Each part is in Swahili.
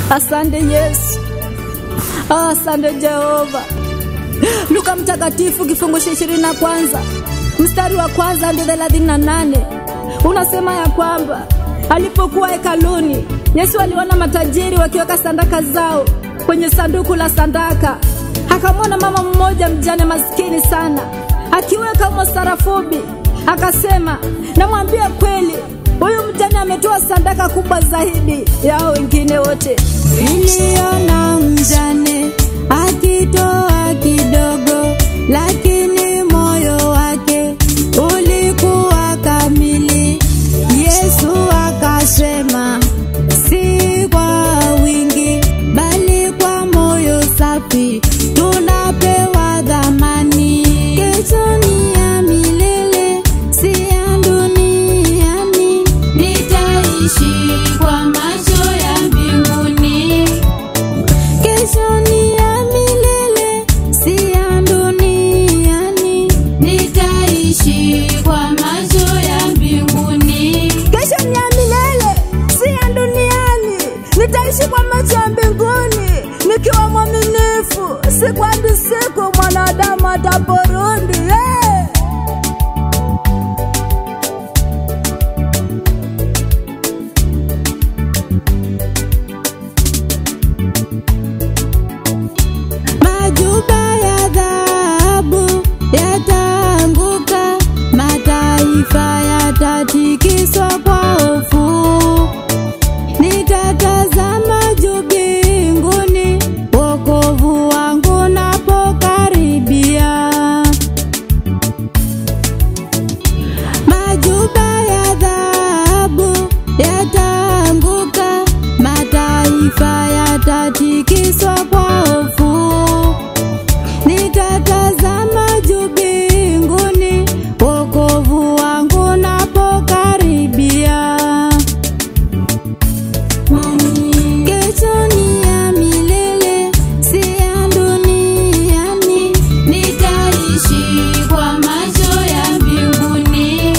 Asante Yesu. Asante Jehova. Luka Mtakatifu kifungu 21 mstari wa 1 hadi 38 unasema ya kwamba alipokuwa hekaluni, Yesu aliona matajiri wakiweka sadaka zao kwenye sanduku la sadaka. Akamwona mama mmoja mjane maskini sana akiweka msarafubi. Akasema, namwambia kweli, huyu mjane ametoa sadaka kubwa zaidi ya wengine wote. Niliona mjane akitoa kidogo, lakini moyo wake ulikuwa kamili. Yesu akasema, si kwa wingi bali kwa moyo safi tunapewa dhamani. Kesho ni ya milele, si ya duniani. Nitaishi kwa macho ya mbinguni. Kesho ni ya milele, si ya duniani. Nitaishi kwa macho ya mbinguni. Kesho ni ya milele, si ya duniani. Nitaishi kwa macho ya mbinguni nikiwa mwaminifu. Siku hadi siku mwanadamu ataporudi. Majuba ya dhahabu yataanguka, mataifa yatatikiswa kwa hofu. Nitatazama juu mbinguni, wokovu wangu unapokaribia. Majuba ya dhahabu yataanguka, mataifa yatatikiswa kwa hofu. Nitatazama juu mbinguni, wokovu wangu unapokaribia. Kesho ni ya milele, si ya duniani. Nitaishi kwa macho ya mbinguni.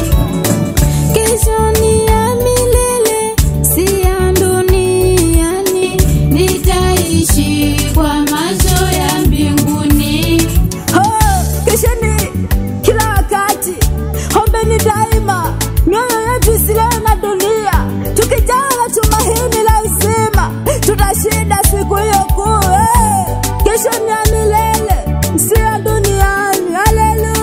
Kesho ni ya milele, si ya duniani. Nitaishi kwa macho ya mbinguni. Kesheni kila wakati, ombeni daima, mioyo yetu isilewe na dunia. Tukijawa na tumaini la uzima, tutashinda siku hiyo kuu. Kesho ni ya milele, si ya duniani. Haleluya.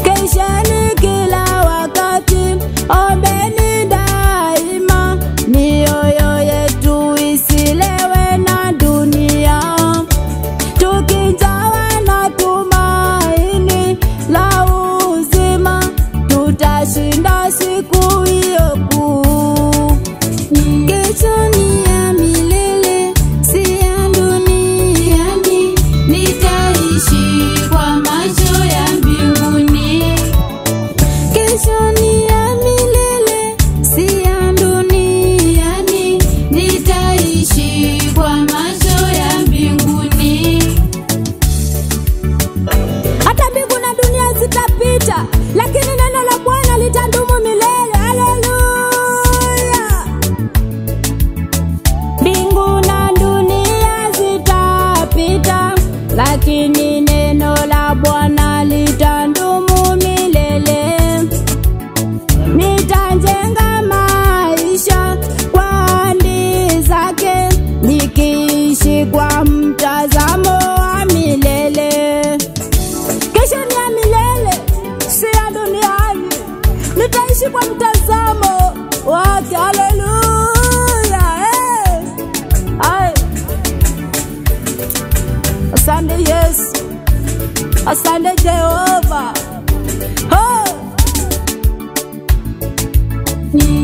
Kesheni kila wakati, ombeni daima, mioyo yetu isilewe na dunia. Tukijawa na tumaini la uzima, tutashinda siku hiyo kuu. Kesho ni ya milele, si ya duniani. Nitaishi kwa macho ya mbinguni. Kesho ni ya milele, si ya duniani. Nitaishi kwa macho ya mbinguni. Hata mbingu na dunia zitapita, lakini neno la Bwana litadumu milele. Haleluya. Mbingu na dunia zitapita, lakini neno la Bwana litadumu milele. Nitajenga maisha kwa ahadi zake, nikiishi kwa mtazamo wa milele. Kesho ni ya milele, si ya duniani. Nitaishi kwa mtazamo wake. Haleluya. Ai. Asante Yesu. Asante Jehova.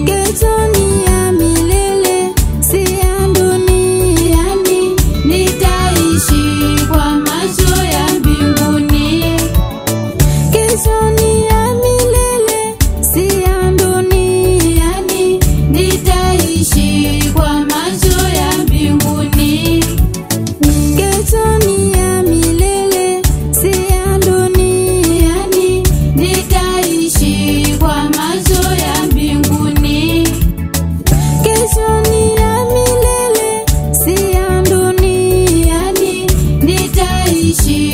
Kesho ni ya milele, si ya duniani. Nitaishi kwa macho ya mbinguni. Kesho ni ya milele, si ya duniani. Nitaishi kwa macho ya mbinguni. nitaishi kwa macho ya mbinguni. Kesho ni ya milele, si ya duniani, nitaishi